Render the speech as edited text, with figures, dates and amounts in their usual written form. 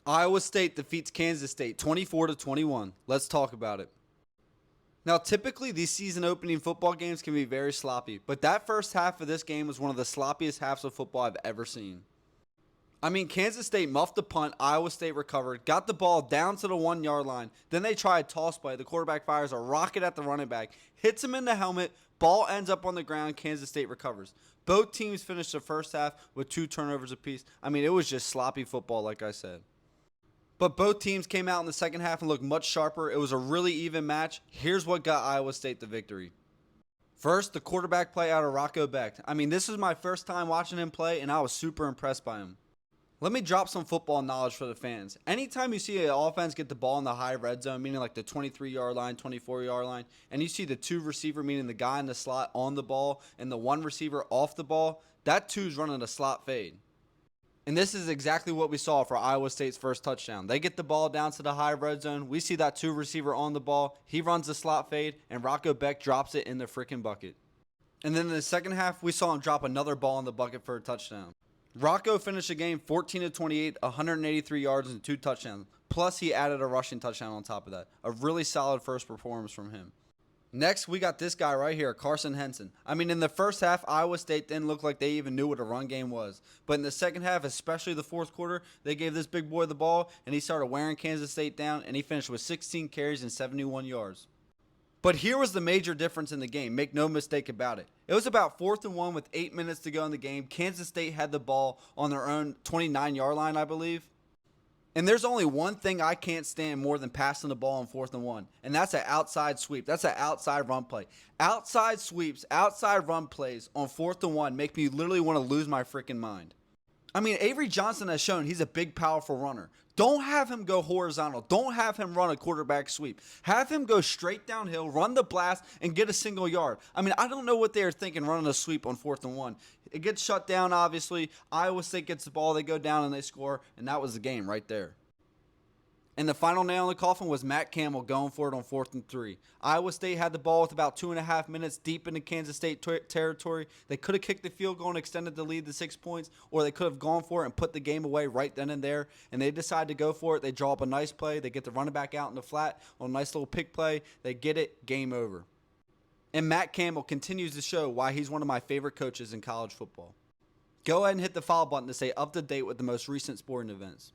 Iowa State defeats Kansas State 24-21. Let's talk about it. Now, typically, these season opening football games can be very sloppy, but that first half of this game was one of the sloppiest halves of football I've ever seen. I mean, Kansas State muffed the punt, Iowa State recovered, got the ball down to the 1 yard line, then they try a toss play. The quarterback fires a rocket at the running back, hits him in the helmet, ball ends up on the ground, Kansas State recovers. Both teams finished the first half with 2 turnovers apiece. I mean, it was just sloppy football, like I said. But both teams came out in the second half and looked much sharper. It was a really even match. Here's what got Iowa State the victory. First, the quarterback play out of Rocco Becht. I mean, this was my first time watching him play, and I was super impressed by him. Let me drop some football knowledge for the fans. Anytime you see an offense get the ball in the high red zone, meaning like the 23-yard line, 24-yard line, and you see the 2 receiver, meaning the guy in the slot on the ball, and the 1 receiver off the ball, that 2's running a slot fade. And this is exactly what we saw for Iowa State's first touchdown. They get the ball down to the high red zone. We see that 2 receiver on the ball. He runs the slot fade, and Rocco Becht drops it in the freaking bucket. And then in the second half, we saw him drop another ball in the bucket for a touchdown. Rocco finished the game 14-28, 183 yards and 2 touchdowns. Plus, he added a rushing touchdown on top of that. A really solid first performance from him. Next, we got this guy right here, Carson Henson. I mean, in the first half, Iowa State didn't look like they even knew what a run game was. But in the second half, especially the fourth quarter, they gave this big boy the ball, and he started wearing Kansas State down, and he finished with 16 carries and 71 yards. But here was the major difference in the game. Make no mistake about it. It was about 4th and 1 with 8 minutes to go in the game. Kansas State had the ball on their own 29-yard line, I believe. And there's only one thing I can't stand more than passing the ball on 4th and 1, and that's an outside sweep. That's an outside run play. Outside sweeps, outside run plays on 4th and 1 make me literally want to lose my freaking mind. I mean, Avery Johnson has shown he's a big, powerful runner. Don't have him go horizontal. Don't have him run a quarterback sweep. Have him go straight downhill, run the blast, and get a single yard. I mean, I don't know what they are thinking running a sweep on 4th and 1. It gets shut down, obviously. Iowa State gets the ball. They go down and they score, and that was the game right there. And the final nail in the coffin was Matt Campbell going for it on 4th and 3. Iowa State had the ball with about 2.5 minutes deep into Kansas State territory. They could have kicked the field goal and extended the lead to 6 points, or they could have gone for it and put the game away right then and there. And they decided to go for it. They draw up a nice play. They get the running back out in the flat on a nice little pick play. They get it. Game over. And Matt Campbell continues to show why he's one of my favorite coaches in college football. Go ahead and hit the follow button to stay up to date with the most recent sporting events.